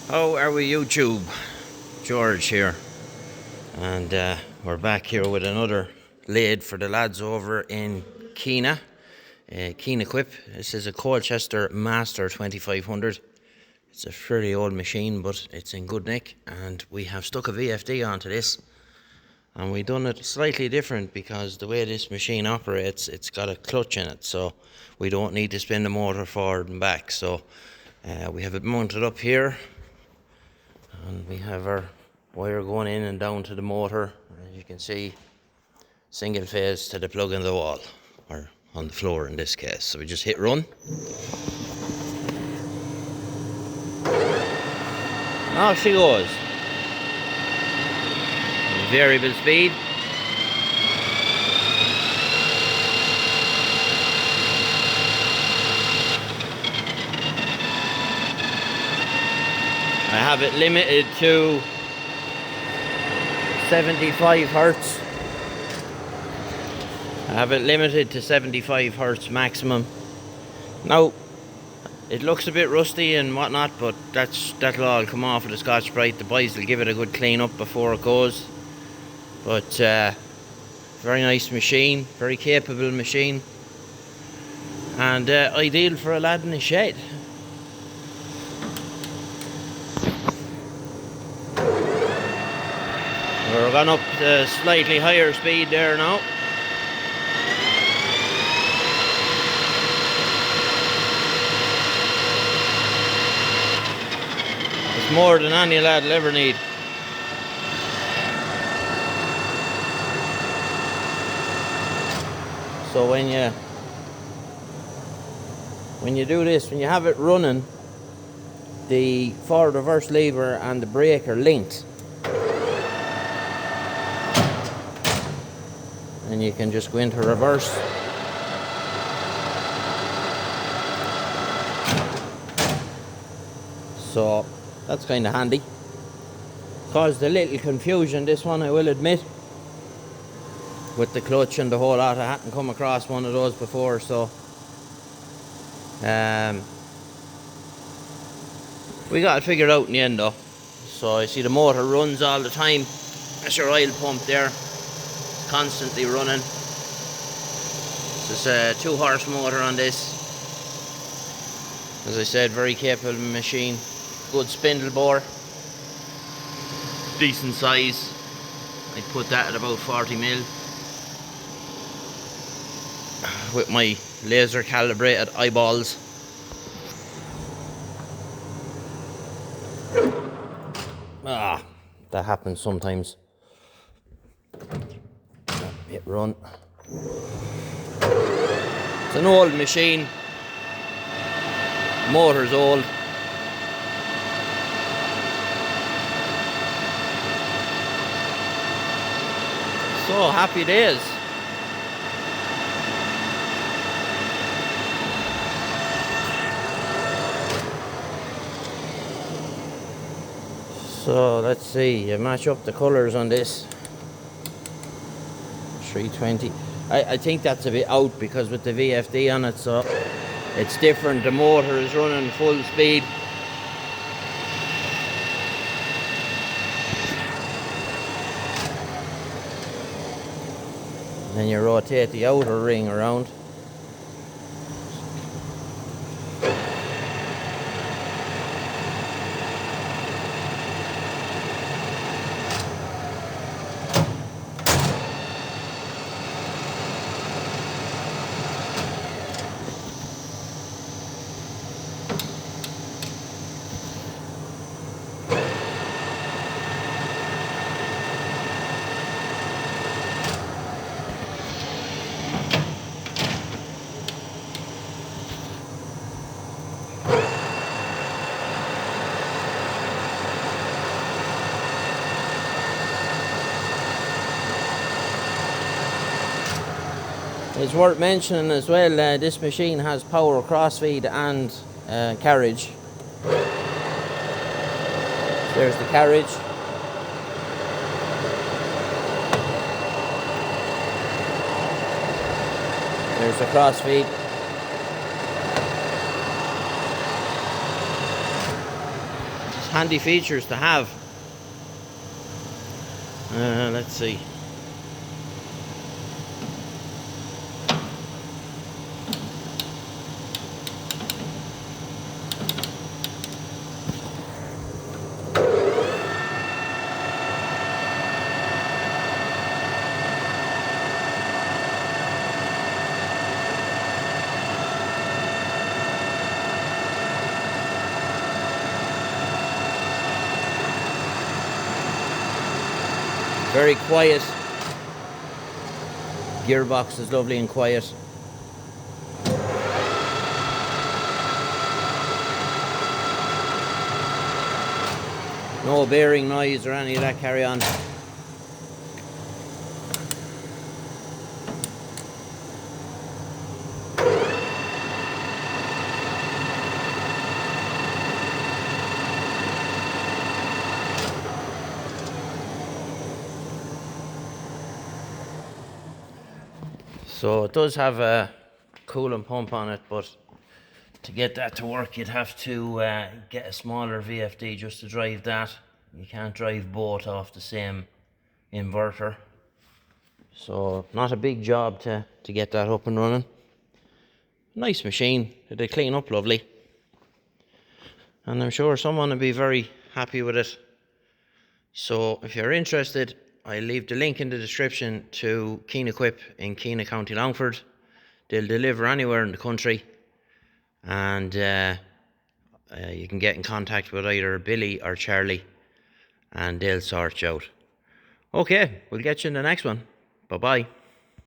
How are we, YouTube? George here, and we're back here with another lathe for the lads over in Kenagh Equip. This is a Colchester Master 2500. It's a fairly old machine, but it's in good nick, and we have stuck a VFD onto this, and we've done it slightly different because the way this machine operates, it's got a clutch in it, so we don't need to spin the motor forward and back. So we have it mounted up here, and we have our wire going in and down to the motor. As you can see, single phase to the plug in the wall, or on the floor in this case. So we just hit run. And off she goes. Variable speed. I have it limited to 75 hertz. I have it limited to 75 hertz maximum. Now, it looks a bit rusty and whatnot, but that'll all come off with the Scotch-Brite. The boys will give it a good clean up before it goes. But very nice machine, very capable machine, and ideal for a lad in his shed. We're going up to slightly higher speed there now. It's more than any lad will ever need. So when you do this, when you have it running, the forward reverse lever and the brake are linked. And you can just go into reverse. So that's kind of handy. Caused a little confusion, this one, I will admit, with the clutch and the whole lot. I hadn't come across one of those before, so we got it figured out in the end though. So I see the motor runs all the time. That's your oil pump there, constantly running. This is a 2-horse motor on this. As I said, very capable machine. Good spindle bore, decent size. I'd put that at about 40 mil. With my laser calibrated eyeballs. That happens sometimes. Hit run. It's an old machine. Motor's old. So happy days. So let's see, you match up the colours on this. 320. I think that's a bit out because with the VFD on it, so it's different. The motor is running full speed. Then you rotate the outer ring around. It's worth mentioning as well, this machine has power crossfeed and carriage. There's the carriage. There's the crossfeed. handy features to have. Let's see. Very quiet. Gearbox is lovely and quiet. No bearing noise or any of that carry on. So it does have a coolant pump on it, but to get that to work you'd have to get a smaller VFD just to drive that. You can't drive both off the same inverter. So not a big job to get that up and running. Nice machine, it'll clean up lovely. And I'm sure someone will be very happy with it. So if you're interested, I'll leave the link in the description to Kenequip in Kenagh, County Longford. They'll deliver anywhere in the country, and you can get in contact with either Billy or Charlie and they'll sort you out. Okay, we'll get you in the next one. Bye bye.